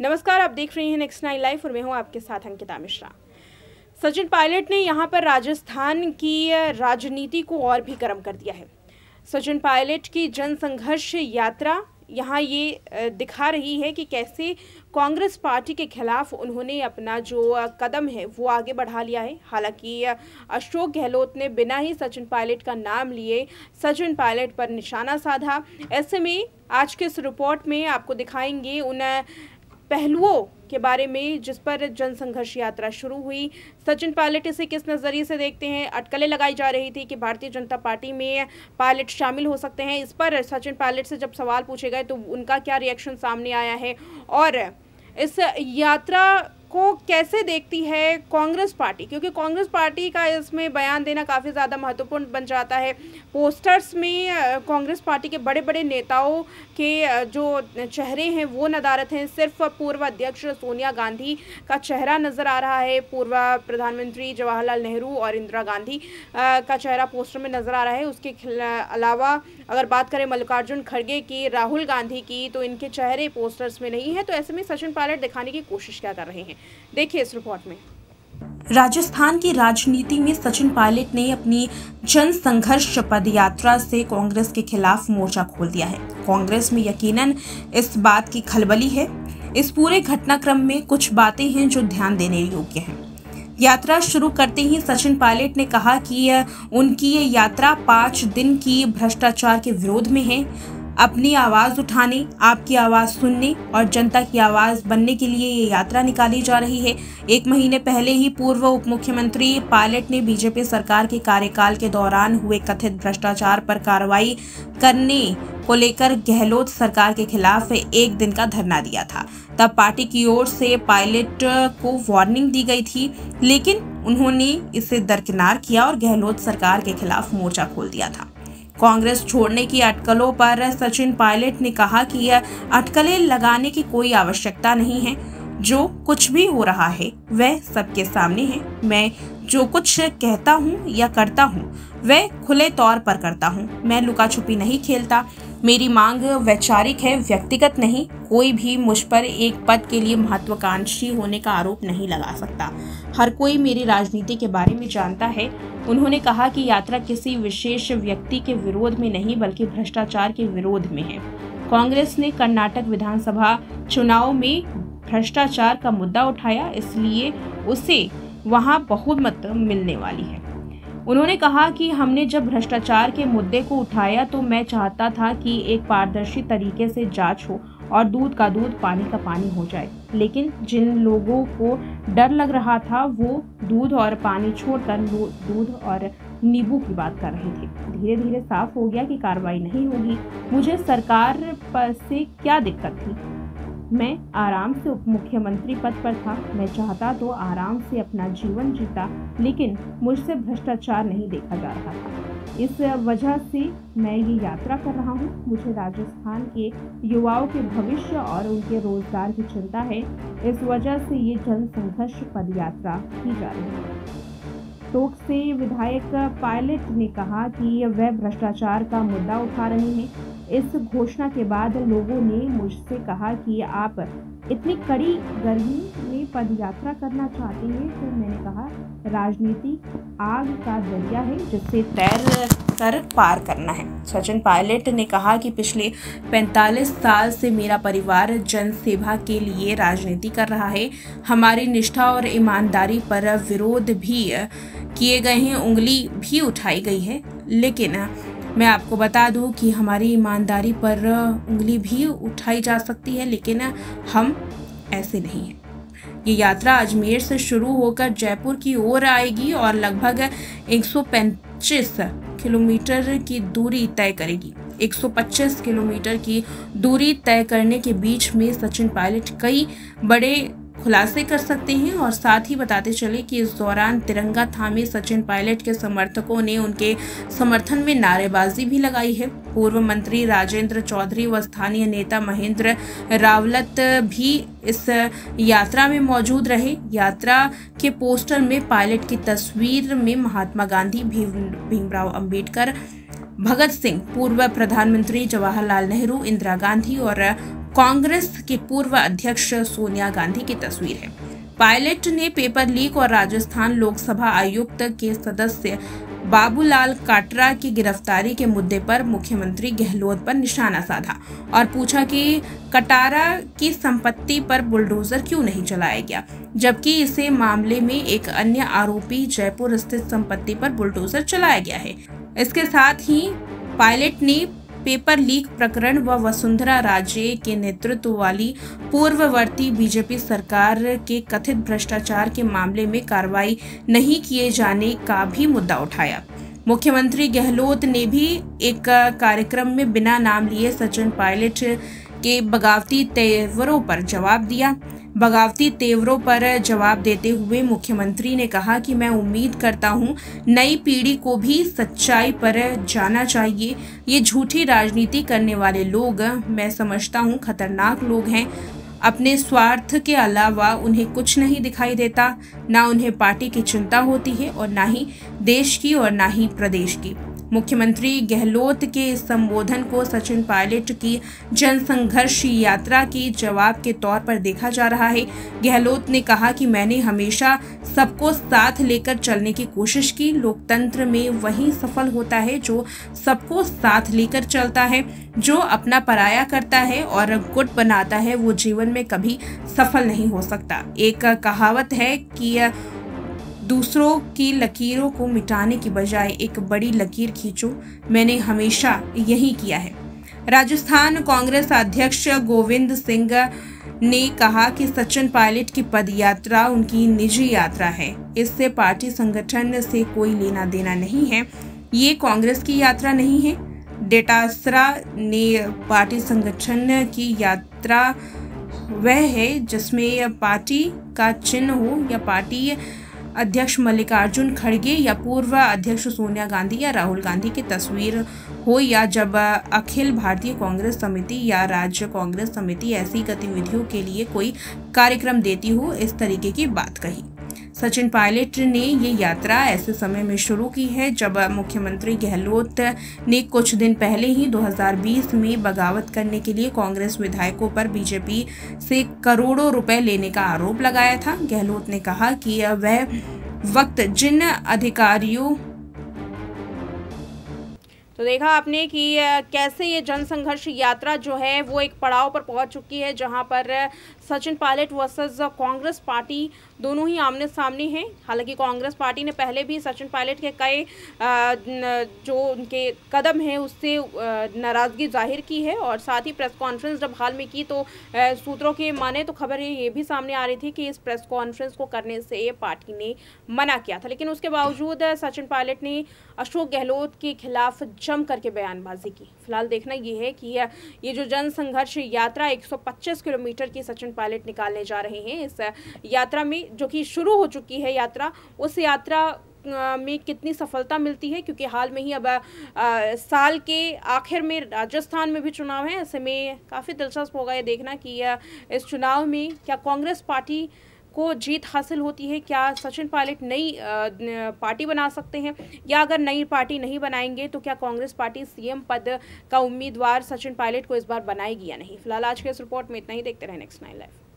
नमस्कार, आप देख रहे हैं नेक्स्ट 9 लाइव और मैं हूं आपके साथ अंकिता मिश्रा। सचिन पायलट ने यहां पर राजस्थान की राजनीति को और भी गर्म कर दिया है। सचिन पायलट की जन संघर्ष यात्रा यहां ये दिखा रही है कि कैसे कांग्रेस पार्टी के खिलाफ उन्होंने अपना जो कदम है वो आगे बढ़ा लिया है। हालांकि अशोक गहलोत ने बिना ही सचिन पायलट का नाम लिए सचिन पायलट पर निशाना साधा। ऐसे में आज के इस रिपोर्ट में आपको दिखाएंगे उन पहलुओं के बारे में जिस पर जन संघर्ष यात्रा शुरू हुई। सचिन पायलट इसे किस नज़रिए से देखते हैं। अटकलें लगाई जा रही थी कि भारतीय जनता पार्टी में पायलट शामिल हो सकते हैं। इस पर सचिन पायलट से जब सवाल पूछे गए तो उनका क्या रिएक्शन सामने आया है और इस यात्रा को कैसे देखती है कांग्रेस पार्टी, क्योंकि कांग्रेस पार्टी का इसमें बयान देना काफ़ी ज़्यादा महत्वपूर्ण बन जाता है। पोस्टर्स में कांग्रेस पार्टी के बड़े बड़े नेताओं के जो चेहरे हैं वो नदारत हैं। सिर्फ पूर्व अध्यक्ष सोनिया गांधी का चेहरा नज़र आ रहा है। पूर्व प्रधानमंत्री जवाहरलाल नेहरू और इंदिरा गांधी का चेहरा पोस्टर में नज़र आ रहा है। उसके अलावा अगर बात करें मल्लिकार्जुन खड़गे की, राहुल गांधी की, तो इनके चेहरे पोस्टर्स में नहीं है। तो ऐसे में सचिन पायलट दिखाने की कोशिश क्या कर रहे हैं, देखिए इस रिपोर्ट में। राजस्थान की राजनीति में सचिन पायलट ने अपनी जन संघर्ष पदयात्रा से कांग्रेस के खिलाफ मोर्चा खोल दिया है। कांग्रेस में यकीनन इस बात की खलबली है। इस पूरे घटनाक्रम में कुछ बातें हैं जो ध्यान देने योग्य हैं। यात्रा शुरू करते ही सचिन पायलट ने कहा कि उनकी ये यात्रा 5 दिन की भ्रष्टाचार के विरोध में है। अपनी आवाज़ उठाने, आपकी आवाज़ सुनने और जनता की आवाज़ बनने के लिए ये यात्रा निकाली जा रही है। 1 महीने पहले ही पूर्व उप मुख्यमंत्री पायलट ने बीजेपी सरकार के कार्यकाल के दौरान हुए कथित भ्रष्टाचार पर कार्रवाई करने को लेकर गहलोत सरकार के खिलाफ 1 दिन का धरना दिया था। तब पार्टी की ओर से पायलट को वार्निंग दी गई थी, लेकिन उन्होंने इसे दरकिनार किया और गहलोत सरकार के खिलाफ मोर्चा खोल दिया था। कांग्रेस छोड़ने की अटकलों पर सचिन पायलट ने कहा कि यह अटकलें लगाने की कोई आवश्यकता नहीं है। जो कुछ भी हो रहा है वह सबके सामने है। मैं जो कुछ कहता हूँ या करता हूँ वह खुले तौर पर करता हूँ। मैं लुका छुपी नहीं खेलता। मेरी मांग वैचारिक है, व्यक्तिगत नहीं। कोई भी मुझ पर एक पद के लिए महत्वाकांक्षी होने का आरोप नहीं लगा सकता। हर कोई मेरी राजनीति के बारे में जानता है। उन्होंने कहा कि यात्रा किसी विशेष व्यक्ति के विरोध में नहीं बल्कि भ्रष्टाचार के विरोध में है। कांग्रेस ने कर्नाटक विधानसभा चुनाव में भ्रष्टाचार का मुद्दा उठाया, इसलिए उसे वहां बहुमत मिलने वाली है। उन्होंने कहा कि हमने जब भ्रष्टाचार के मुद्दे को उठाया तो मैं चाहता था कि एक पारदर्शी तरीके से जांच हो और दूध का दूध पानी का पानी हो जाए। लेकिन जिन लोगों को डर लग रहा था वो दूध और पानी छोड़कर दूध और नींबू की बात कर रहे थे। धीरे धीरे साफ हो गया कि कार्रवाई नहीं होगी। मुझे सरकार पर से क्या दिक्कत थी। मैं आराम से उप मुख्यमंत्री पद पर था। मैं चाहता तो आराम से अपना जीवन जीता, लेकिन मुझसे भ्रष्टाचार नहीं देखा जा रहा था। इस वजह से मैं ये यात्रा कर रहा हूँ। मुझे राजस्थान के युवाओं के भविष्य और उनके रोजगार की चिंता है। इस वजह से ये जन संघर्ष पद यात्रा की जा रही है। टोंक से विधायक पायलट ने कहा कि वह भ्रष्टाचार का मुद्दा उठा रहे हैं। इस घोषणा के बाद लोगों ने मुझसे कहा कि आप इतनी कड़ी गर्मी में पदयात्रा करना चाहते हैं, तो मैंने कहा राजनीति आग का दरिया है जिससे तैर कर पार करना है। सचिन पायलट ने कहा कि पिछले 45 साल से मेरा परिवार जन सेवा के लिए राजनीति कर रहा है। हमारी निष्ठा और ईमानदारी पर विरोध भी किए गए हैं, उंगली भी उठाई गई है। लेकिन मैं आपको बता दूं कि हमारी ईमानदारी पर उंगली भी उठाई जा सकती है, लेकिन हम ऐसे नहीं हैं। ये यात्रा अजमेर से शुरू होकर जयपुर की ओर आएगी और लगभग 125 किलोमीटर की दूरी तय करेगी। 125 किलोमीटर की दूरी तय करने के बीच में सचिन पायलट कई बड़े खुलासे कर सकते हैं और साथ ही बताते चले कि इस दौरान तिरंगा थामे सचिन पायलट के समर्थकों ने उनके समर्थन में नारेबाजी भी लगाई है। पूर्व मंत्री राजेंद्र चौधरी व स्थानीय नेता महेंद्र रावलत भी इस यात्रा में मौजूद रहे। यात्रा के पोस्टर में पायलट की तस्वीर में महात्मा गांधी, भीमराव अंबेडकर, भगत सिंह, पूर्व प्रधानमंत्री जवाहरलाल नेहरू, इंदिरा गांधी और कांग्रेस के पूर्व अध्यक्ष सोनिया गांधी की तस्वीर है। पायलट ने पेपर लीक और राजस्थान लोकसभा आयुक्त के सदस्य बाबूलाल काटरा की गिरफ्तारी के मुद्दे पर मुख्यमंत्री गहलोत पर निशाना साधा और पूछा कि कटारा की संपत्ति पर बुलडोजर क्यों नहीं चलाया गया, जबकि इसे मामले में एक अन्य आरोपी जयपुर स्थित संपत्ति पर बुलडोजर चलाया गया है। इसके साथ ही पायलट ने पेपर लीक प्रकरण व वसुंधरा राजे के नेतृत्व वाली पूर्ववर्ती बीजेपी सरकार के कथित भ्रष्टाचार के मामले में कार्रवाई नहीं किए जाने का भी मुद्दा उठाया। मुख्यमंत्री गहलोत ने भी एक कार्यक्रम में बिना नाम लिए सचिन पायलट के बगावती तेवरों पर जवाब दिया। बगावती तेवरों पर जवाब देते हुए मुख्यमंत्री ने कहा कि मैं उम्मीद करता हूं नई पीढ़ी को भी सच्चाई पर जाना चाहिए। ये झूठी राजनीति करने वाले लोग मैं समझता हूं खतरनाक लोग हैं। अपने स्वार्थ के अलावा उन्हें कुछ नहीं दिखाई देता, ना उन्हें पार्टी की चिंता होती है और ना ही देश की और ना ही प्रदेश की। मुख्यमंत्री गहलोत के इस संबोधन को सचिन पायलट की जनसंघर्ष यात्रा के जवाब के तौर पर देखा जा रहा है। गहलोत ने कहा कि मैंने हमेशा सबको साथ लेकर चलने की कोशिश की। लोकतंत्र में वही सफल होता है जो सबको साथ लेकर चलता है। जो अपना पराया करता है और गुट बनाता है वो जीवन में कभी सफल नहीं हो सकता। एक कहावत है कि दूसरों की लकीरों को मिटाने की बजाय एक बड़ी लकीर खींचो। मैंने हमेशा यही किया है। राजस्थान कांग्रेस अध्यक्ष गोविंद सिंह ने कहा कि सचिन पायलट की पदयात्रा उनकी निजी यात्रा है। इससे पार्टी संगठन से कोई लेना देना नहीं है। ये कांग्रेस की यात्रा नहीं है। डेटासरा ने पार्टी संगठन की यात्रा वह है जिसमें पार्टी का चिन्ह हो या पार्टी अध्यक्ष मल्लिकार्जुन खड़गे या पूर्व अध्यक्ष सोनिया गांधी या राहुल गांधी की तस्वीर हो, या जब अखिल भारतीय कांग्रेस समिति या राज्य कांग्रेस समिति ऐसी गतिविधियों के लिए कोई कार्यक्रम देती हो। इस तरीके की बात कही। सचिन पायलट ने ये यात्रा ऐसे समय में शुरू की है जब मुख्यमंत्री गहलोत ने कुछ दिन पहले ही 2020 में बगावत करने के लिए कांग्रेस विधायकों पर बीजेपी से करोड़ों रुपए लेने का आरोप लगाया था। गहलोत ने कहा कि वह वक्त जिन अधिकारियों तो देखा आपने कि कैसे ये जनसंघर्ष यात्रा जो है वो एक पड़ाव पर पहुंच चुकी है जहां पर सचिन पायलट वर्सेस कांग्रेस पार्टी दोनों ही आमने सामने हैं। हालांकि कांग्रेस पार्टी ने पहले भी सचिन पायलट के कई जो उनके कदम हैं उससे नाराज़गी जाहिर की है और साथ ही प्रेस कॉन्फ्रेंस जब हाल में की तो सूत्रों के माने तो खबर ये भी सामने आ रही थी कि इस प्रेस कॉन्फ्रेंस को करने से पार्टी ने मना किया था। लेकिन उसके बावजूद सचिन पायलट ने अशोक गहलोत के खिलाफ जम करके बयानबाजी की। फिलहाल देखना ये है कि ये जो जनसंघर्ष यात्रा 125 किलोमीटर की सचिन पायलट निकालने जा रहे हैं, इस यात्रा में जो कि शुरू हो चुकी है यात्रा, उस यात्रा में कितनी सफलता मिलती है, क्योंकि हाल में ही अब साल के आखिर में राजस्थान में भी चुनाव है। ऐसे में काफ़ी दिलचस्प होगा ये देखना कि इस चुनाव में क्या कांग्रेस पार्टी को जीत हासिल होती है, क्या सचिन पायलट नई पार्टी बना सकते हैं, या अगर नई पार्टी नहीं बनाएंगे तो क्या कांग्रेस पार्टी सीएम पद का उम्मीदवार सचिन पायलट को इस बार बनाएगी या नहीं। फिलहाल आज के इस रिपोर्ट में इतना ही। देखते रहें नेक्स्ट 9 लाइव।